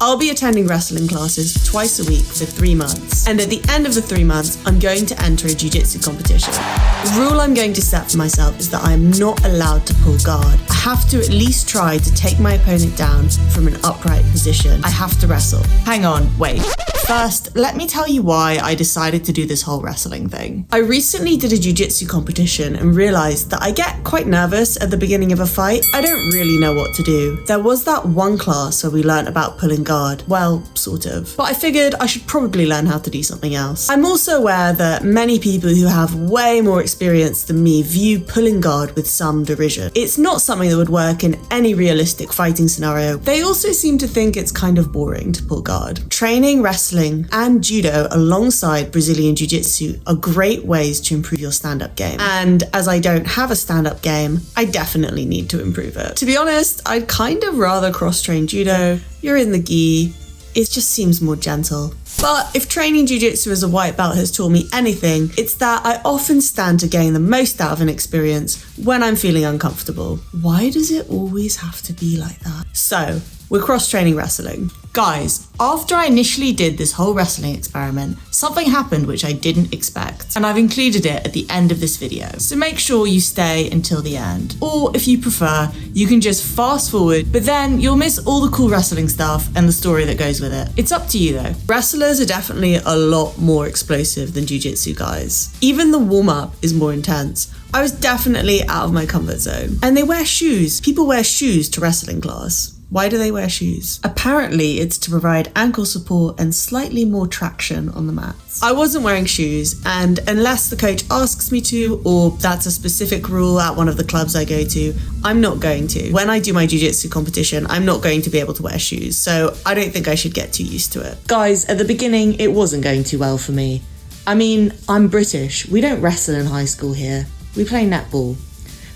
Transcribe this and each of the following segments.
I'll be attending wrestling classes twice a week for 3 months, and at the end of the 3 months, I'm going to enter a jiu-jitsu competition. The rule I'm going to set for myself is that I am not allowed to pull guard. I have to at least try to take my opponent down from an upright position. I have to wrestle. Hang on, wait. First, let me tell you why I decided to do this whole wrestling thing. I recently did a jiu-jitsu competition and realized that I get quite nervous at the beginning of a fight. I don't really know what to do. There was that one class where we learnt about pulling guard. Well, sort of. But I figured I should probably learn how to do something else. I'm also aware that many people who have way more experience than me view pulling guard with some derision. It's not something that would work in any realistic fighting scenario. They also seem to think it's kind of boring to pull guard. Training, wrestling, and judo alongside Brazilian Jiu Jitsu are great ways to improve your stand-up game. And as I don't have a stand-up game, I definitely need to improve it. To be honest, I'd kind of rather cross-train judo. You're in the gi. It just seems more gentle. But if training jiu-jitsu as a white belt has taught me anything, it's that I often stand to gain the most out of an experience when I'm feeling uncomfortable. Why does it always have to be like that? So, we're cross-training wrestling. Guys, after I initially did this whole wrestling experiment, something happened which I didn't expect, and I've included it at the end of this video. So make sure you stay until the end. Or if you prefer, you can just fast forward, but then you'll miss all the cool wrestling stuff and the story that goes with it. It's up to you though. Wrestlers are definitely a lot more explosive than jiu-jitsu guys. Even the warm-up is more intense. I was definitely out of my comfort zone. And they wear shoes. People wear shoes to wrestling class. Why do they wear shoes? Apparently, it's to provide ankle support and slightly more traction on the mats. I wasn't wearing shoes, and unless the coach asks me to, or that's a specific rule at one of the clubs I go to, I'm not going to. When I do my jiu-jitsu competition, I'm not going to be able to wear shoes, so I don't think I should get too used to it. Guys, at the beginning, it wasn't going too well for me. I mean, I'm British. We don't wrestle in high school here. We play netball.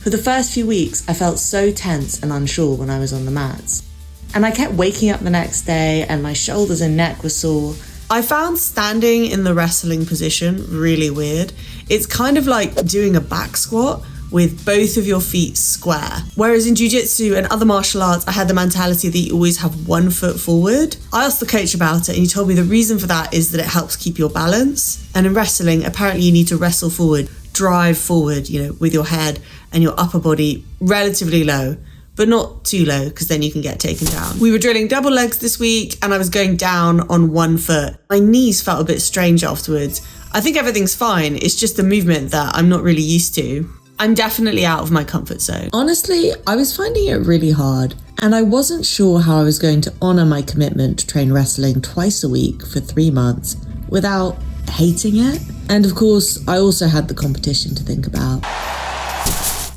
For the first few weeks, I felt so tense and unsure when I was on the mats. And I kept waking up the next day and my shoulders and neck were sore. I found standing in the wrestling position really weird. It's kind of like doing a back squat with both of your feet square. Whereas in jiu-jitsu and other martial arts, I had the mentality that you always have one foot forward. I asked the coach about it and he told me the reason for that is that it helps keep your balance. And in wrestling, apparently you need to wrestle forward, drive forward, with your head and your upper body relatively low, but not too low because then you can get taken down. We were drilling double legs this week and I was going down on one foot. My knees felt a bit strange afterwards. I think everything's fine. It's just a movement that I'm not really used to. I'm definitely out of my comfort zone. Honestly, I was finding it really hard and I wasn't sure how I was going to honour my commitment to train wrestling twice a week for 3 months without hating it. And of course, I also had the competition to think about.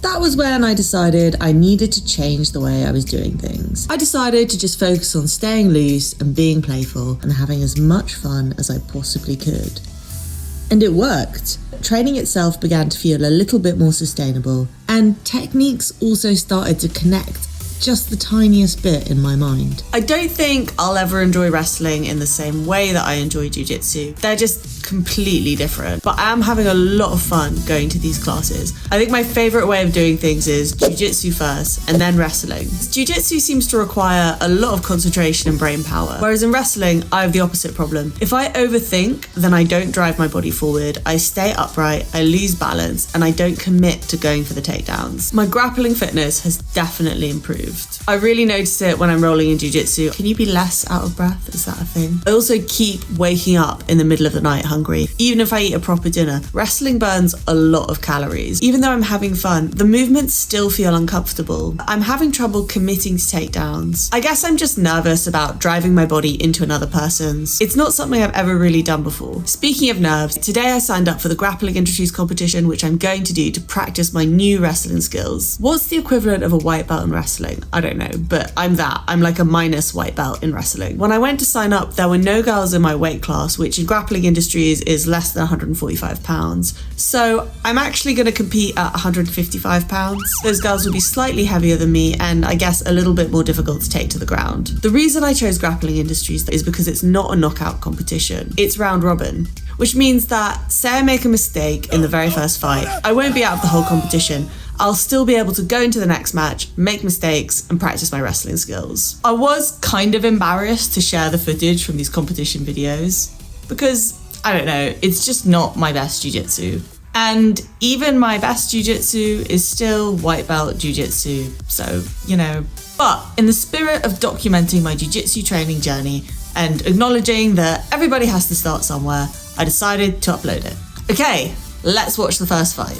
That was when I decided I needed to change the way I was doing things. I decided to just focus on staying loose and being playful and having as much fun as I possibly could. And it worked. Training itself began to feel a little bit more sustainable, and techniques also started to connect just the tiniest bit in my mind. I don't think I'll ever enjoy wrestling in the same way that I enjoy jiu-jitsu. They're just completely different, but I am having a lot of fun going to these classes. I think my favourite way of doing things is jiu-jitsu first and then wrestling. Jiu-jitsu seems to require a lot of concentration and brain power, whereas in wrestling, I have the opposite problem. If I overthink, then I don't drive my body forward, I stay upright, I lose balance, and I don't commit to going for the takedowns. My grappling fitness has definitely improved. I really notice it when I'm rolling in jiu-jitsu. Can you be less out of breath? Is that a thing? I also keep waking up in the middle of the night hungry. Even if I eat a proper dinner, wrestling burns a lot of calories. Even though I'm having fun, the movements still feel uncomfortable. I'm having trouble committing to takedowns. I guess I'm just nervous about driving my body into another person's. It's not something I've ever really done before. Speaking of nerves, today I signed up for the Grappling Industries competition, which I'm going to do to practice my new wrestling skills. What's the equivalent of a white belt in wrestling? I don't know, but I'm that. I'm like a minus white belt in wrestling. When I went to sign up, there were no girls in my weight class, which in Grappling Industries is less than 145 pounds. So I'm actually going to compete at 155 pounds. Those girls will be slightly heavier than me and I guess a little bit more difficult to take to the ground. The reason I chose Grappling Industries is because it's not a knockout competition. It's round robin, which means that say I make a mistake in the very first fight, I won't be out of the whole competition. I'll still be able to go into the next match, make mistakes, and practice my wrestling skills. I was kind of embarrassed to share the footage from these competition videos because, I don't know, it's just not my best jiu-jitsu. And even my best jiu-jitsu is still white belt jiu-jitsu, so, you know. But in the spirit of documenting my jiu-jitsu training journey and acknowledging that everybody has to start somewhere, I decided to upload it. Okay, let's watch the first fight.